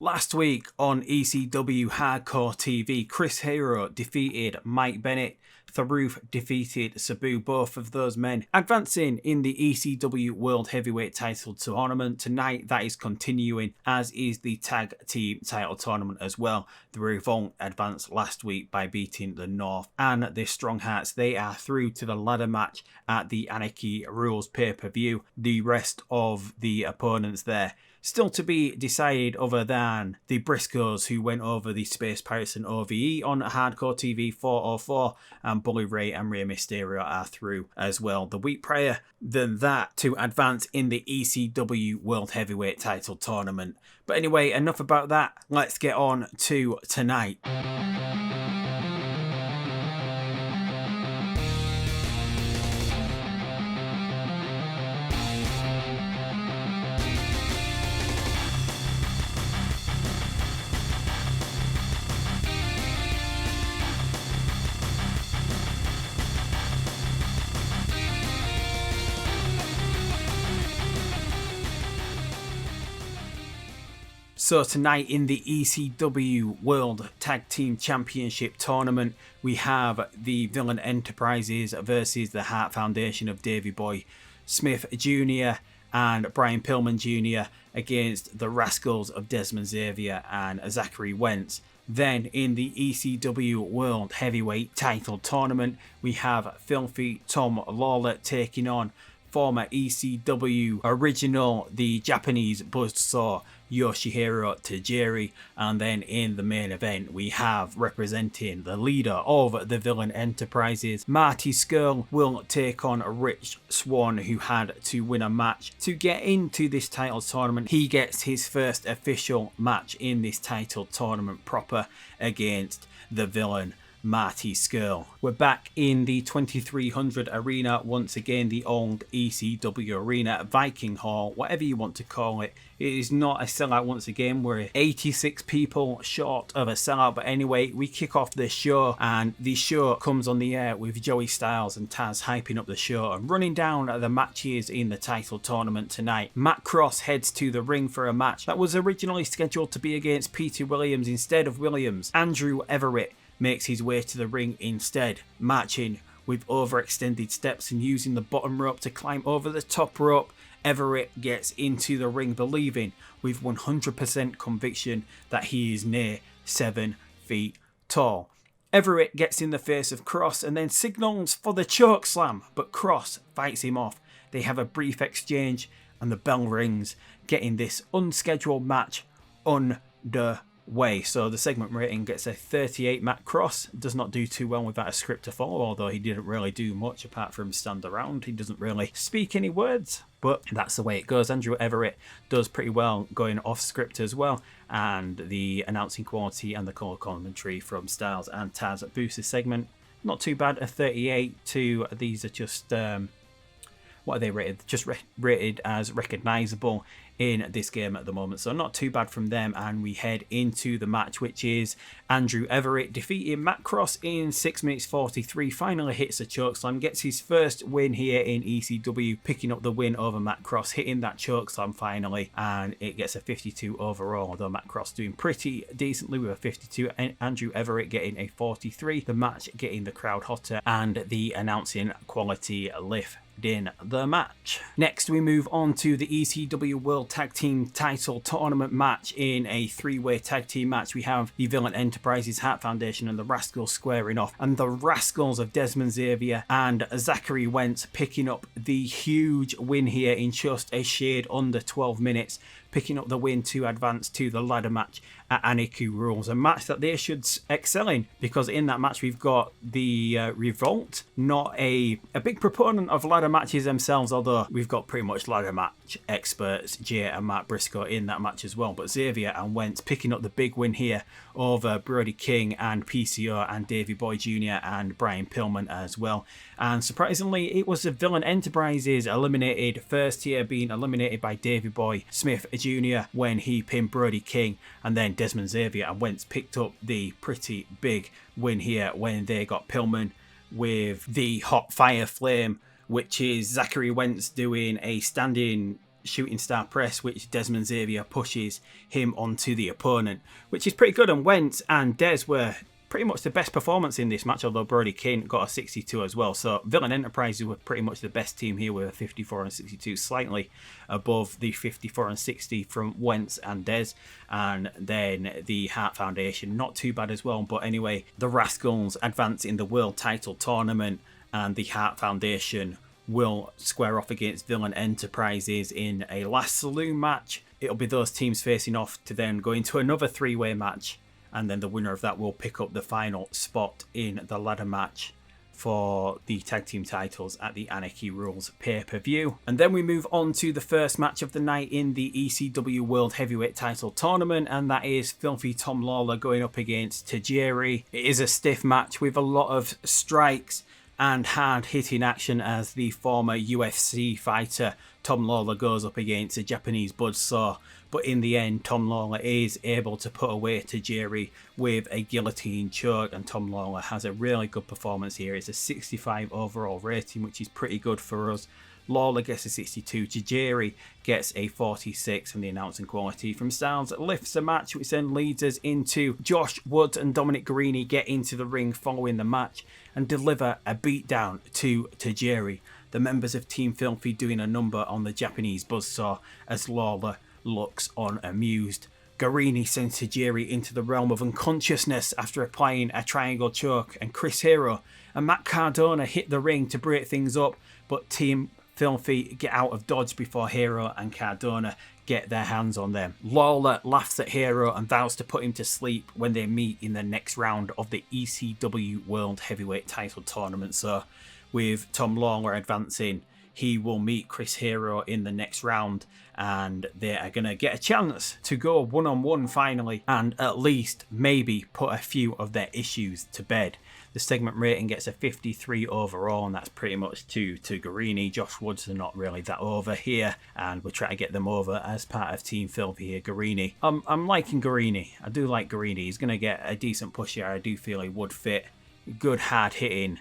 Last week on ECW Hardcore TV, Chris Hero defeated Mike Bennett. Tharoof defeated Sabu, both of those men advancing in the ECW World Heavyweight Title Tournament. Tonight that is continuing, as is the Tag Team Title Tournament as well. The Revolt advanced last week by beating the North and the Strong Hearts. They are through to the ladder match at the Anarchy Rules pay-per-view. The rest of the opponents there still to be decided, other than the Briscoes, who went over the Space Pirates and OVE on Hardcore TV 404, and Bully Ray and Rey Mysterio are through as well. The week prior than that to advance in the ECW World Heavyweight Title Tournament. But anyway, enough about that. Let's get on to tonight. So tonight in the ECW World Tag Team Championship Tournament, we have the Villain Enterprises versus the Hart Foundation of Davey Boy Smith Jr. and Brian Pillman Jr. against the Rascals of Desmond Xavier and Zachary Wentz. Then in the ECW World Heavyweight Title Tournament, we have Filthy Tom Lawler taking on former ECW original, the Japanese buzzsaw, Yoshihiro Tajiri. And then in the main event, we have, representing the leader of the Villain Enterprises, Marty Scurll, will take on Rich Swann, who had to win a match to get into this title tournament. He gets his first official match in this title tournament proper against the villain Marty Scurll. We're back in the 2300 arena once again, the old ECW arena, Viking Hall, whatever you want to call it. It is not a sellout once again. We're 86 people short of a sellout, but anyway, we kick off the show, and the show comes on the air with Joey Styles and Taz hyping up the show and running down the matches in the title tournament tonight. Matt Cross heads to the ring for a match that was originally scheduled to be against Peter Williams instead of Williams. Andrew Everett makes his way to the ring instead, marching with overextended steps and using the bottom rope to climb over the top rope. Everett gets into the ring believing with 100% conviction that he is near 7 feet tall. Everett gets in the face of Cross and then signals for the choke slam, but Cross fights him off. They have a brief exchange and the bell rings, getting this unscheduled match underway. So the segment rating gets a 38. Matt Cross does not do too well without a script to follow, although he didn't really do much apart from stand around. He doesn't really speak any words, but that's the way it goes. Andrew Everett does pretty well going off script as well, and the announcing quality and the colour commentary from Styles and Taz boost the segment. Not too bad, a 38 to, these are just what are they rated? Just rated as recognisable in this game at the moment, so not too bad from them. And we head into the match, which is Andrew Everett defeating Matt Cross in 6 minutes 43. Finally hits a chokeslam, gets his first win here in ECW, picking up the win over Matt Cross, hitting that chokeslam finally, and it gets a 52 overall, although Matt Cross doing pretty decently with a 52 and Andrew Everett getting a 43. The match getting the crowd hotter and the announcing quality lift in the match. Next we move on to the ECW World Tag Team Title Tournament match. In a 3-way tag team match, we have the Villain Enterprises, Hart Foundation and the Rascals squaring off, and the Rascals of Desmond Xavier and Zachary Wentz picking up the huge win here in just a shade under 12 minutes, picking up the win to advance to the ladder match at Anarchy Rules, a match that they should excel in, because in that match we've got the Revolt, not a big proponent of ladder matches themselves, although we've got pretty much ladder match experts Jay and Matt Briscoe in that match as well, but Xavier and Wentz picking up the big win here over Brody King and PCO and Davey Boy Jr. and Brian Pillman as well. And surprisingly, it was the Villain Enterprises eliminated first here, being eliminated by Davey Boy Smith Jr. when he pinned Brody King, and then Desmond Xavier and Wentz picked up the pretty big win here when they got Pillman with the hot fire flame, which is Zachary Wentz doing a standing shooting star press, which Desmond Xavier pushes him onto the opponent, which is pretty good. And Wentz and Des were pretty much the best performance in this match, although Brody King got a 62 as well. So Villain Enterprises were pretty much the best team here with a 54 and 62, slightly above the 54 and 60 from Wentz and Des. And then the Hart Foundation, not too bad as well. But anyway, the Rascals advance in the World Title Tournament, and the Hart Foundation will square off against Villain Enterprises in a last saloon match. It'll be those teams facing off to then go into another three-way match, and then the winner of that will pick up the final spot in the ladder match for the tag team titles at the Anarchy Rules pay-per-view. And then we move on to the first match of the night in the ECW World Heavyweight Title Tournament, and that is Filthy Tom Lawler going up against Tajiri. It is a stiff match with a lot of strikes and hard-hitting action as the former UFC fighter Tom Lawler goes up against a Japanese buzzsaw. But in the end, Tom Lawler is able to put away Tajiri with a guillotine choke, and Tom Lawler has a really good performance here. It's a 65 overall rating, which is pretty good for us. Lawler gets a 62, Tajiri gets a 46, and the announcing quality from Styles lifts the match, which then leads us into Josh Woods and Dominic Garrini get into the ring following the match and deliver a beatdown to Tajiri. The members of Team Filthy doing a number on the Japanese buzzsaw as Lawler looks unamused. Garrini sends Tajiri into the realm of unconsciousness after applying a triangle choke, and Chris Hero and Matt Cardona hit the ring to break things up, but Team Filthy get out of dodge before Hero and Cardona get their hands on them. Lawler laughs at Hero and vows to put him to sleep when they meet in the next round of the ECW World Heavyweight Title Tournament. So with Tom Lawler advancing, he will meet Chris Hero in the next round, and they are going to get a chance to go one-on-one finally and at least maybe put a few of their issues to bed. The segment rating gets a 53 overall, and that's pretty much to Garrini. Josh Woods are not really that over here, and we'll try to get them over as part of Team Filthy here. Garrini, I'm liking Garrini. I do like Garrini. He's going to get a decent push here. I do feel he would fit. Good hard-hitting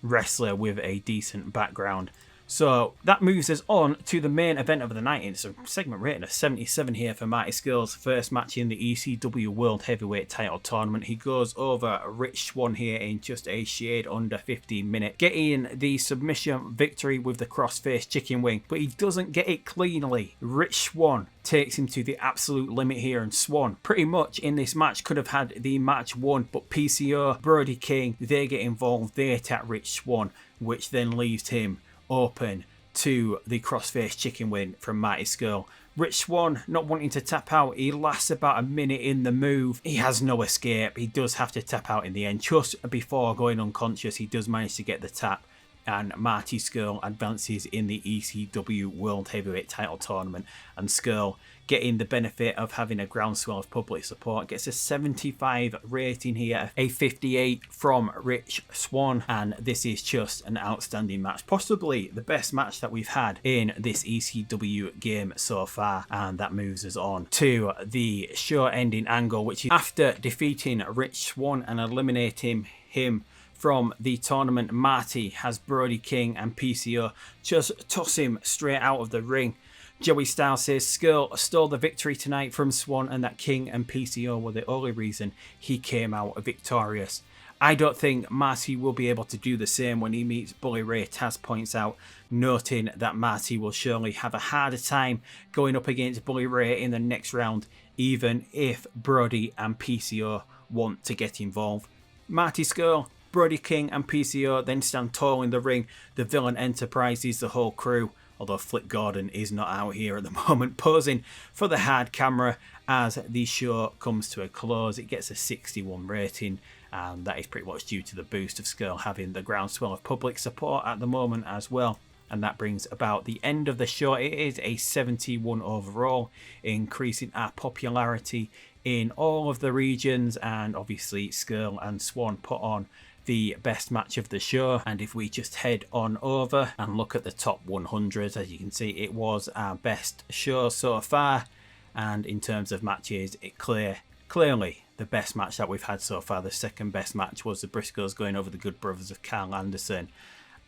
wrestler with a decent background. So that moves us on to the main event of the night. It's a segment rating of 77 here for Marty Scurll's first match in the ECW World Heavyweight Title Tournament. He goes over Rich Swann here in just a shade under 15 minutes, getting the submission victory with the crossface chicken wing, but he doesn't get it cleanly. Rich Swann takes him to the absolute limit here, and Swann pretty much in this match could have had the match won, but PCO, Brody King, they get involved, they attack Rich Swann, which then leaves him open to the crossface chicken wing from Marty Scurll. Rich Swann not wanting to tap out, he lasts about a minute in the move. He has no escape. He does have to tap out in the end. Just before going unconscious, he does manage to get the tap, and Marty Scurll advances in the ECW World Heavyweight Title Tournament, and Scurll, getting the benefit of having a groundswell of public support, gets a 75 rating here, a 58 from Rich Swann, and this is just an outstanding match, possibly the best match that we've had in this ECW game so far. And that moves us on to the show ending angle, which is after defeating Rich Swann and eliminating him from the tournament, Marty has Brody King and PCO just toss him straight out of the ring. Joey Styles says Scurll stole the victory tonight from Swann, and that King and PCO were the only reason he came out victorious. I don't think Marty will be able to do the same when he meets Bully Ray, Taz points out, noting that Marty will surely have a harder time going up against Bully Ray in the next round, even if Brody and PCO want to get involved. Marty Scurll, Brody King and PCO then stand tall in the ring. The Villain Enterprises, the whole crew, although Flip Gordon is not out here at the moment, posing for the hard camera as the show comes to a close. It gets a 61 rating, and that is pretty much due to the boost of Scurll having the groundswell of public support at the moment as well. And that brings about the end of the show. It is a 71 overall, increasing our popularity in all of the regions, and obviously Scurll and Swann put on the best match of the show. And if we just head on over and look at the top 100, as you can see, it was our best show so far, and in terms of matches, it clearly the best match that we've had so far. The second best match was the Briscoes going over the Good Brothers of Carl Anderson,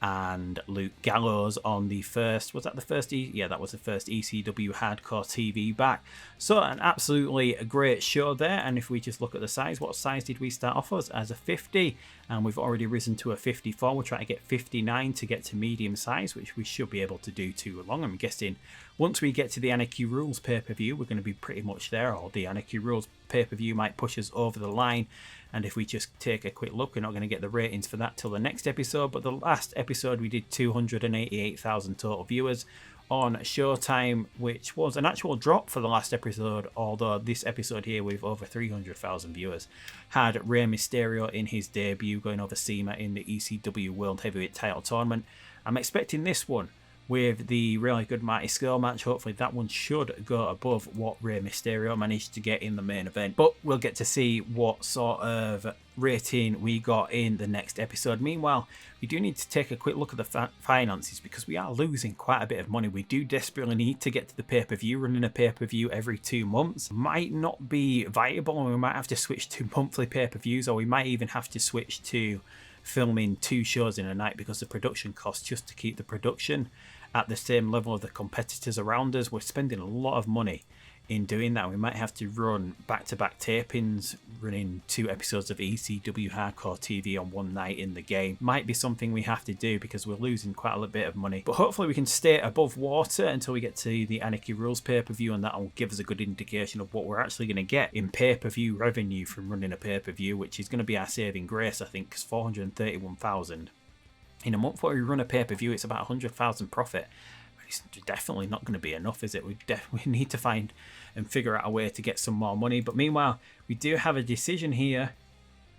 and Luke Gallows on the first, was that the first? Yeah, that was the first ECW Hardcore TV back. So an absolutely great show there. And if we just look at the size, what size did we start off as a 50? And we've already risen to a 54. We're trying to get 59 to get to medium size, which we should be able to do too long. I'm guessing once we get to the Anarchy Rules pay-per-view, we're going to be pretty much there, or the Anarchy Rules pay-per-view might push us over the line. And if we just take a quick look, we're not going to get the ratings for that till the next episode. But the last episode we did 288,000 total viewers on Showtime, which was an actual drop for the last episode, although this episode here with over 300,000 viewers had Rey Mysterio in his debut going over CIMA in the ECW World Heavyweight Title Tournament. I'm expecting this one with the really good Marty Scurll match. Hopefully that one should go above what Rey Mysterio managed to get in the main event. But we'll get to see what sort of rating we got in the next episode. Meanwhile, we do need to take a quick look at the finances because we are losing quite a bit of money. We do desperately need to get to the pay-per-view. Running a pay-per-view every 2 months might not be viable, and we might have to switch to monthly pay-per-views, or we might even have to switch to filming 2 shows in a night because the production costs just to keep the production at the same level of the competitors around us. We're spending a lot of money in doing that. We might have to run back-to-back tapings, running 2 episodes of ECW Hardcore TV on one night in the game. Might be something we have to do because we're losing quite a little bit of money. But hopefully we can stay above water until we get to the Anarchy Rules pay-per-view, and that'll give us a good indication of what we're actually going to get in pay-per-view revenue from running a pay-per-view, which is going to be our saving grace, I think, because 431,000. In a month where we run a pay-per-view, it's about 100,000 profit. It's definitely not going to be enough, is it? We need to find and figure out a way to get some more money. But meanwhile, we do have a decision here.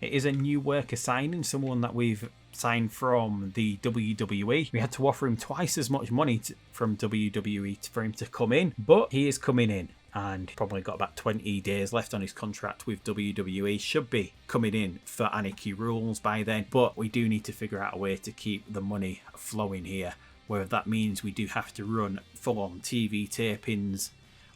It is a new worker signing, someone that we've signed from the WWE. We had to offer him twice as much money from WWE for him to come in, but he is coming in. And probably got about 20 days left on his contract with WWE. Should be coming in for Anarchy Rules by then, but we do need to figure out a way to keep the money flowing here, whether that means we do have to run full-on TV tapings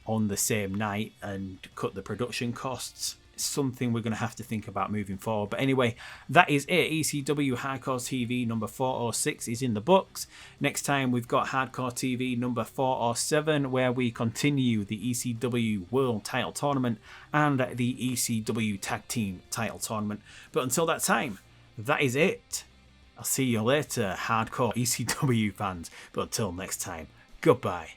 on the same night and cut the production costs. Something we're going to have to think about moving forward. But anyway, that is it. ECW Hardcore TV number 406 is in the books. Next time we've got Hardcore TV number 407, where we continue the ECW World Title Tournament and the ECW Tag Team Title Tournament. But until that time, that is it. I'll see you later, hardcore ECW fans. But until next time, goodbye.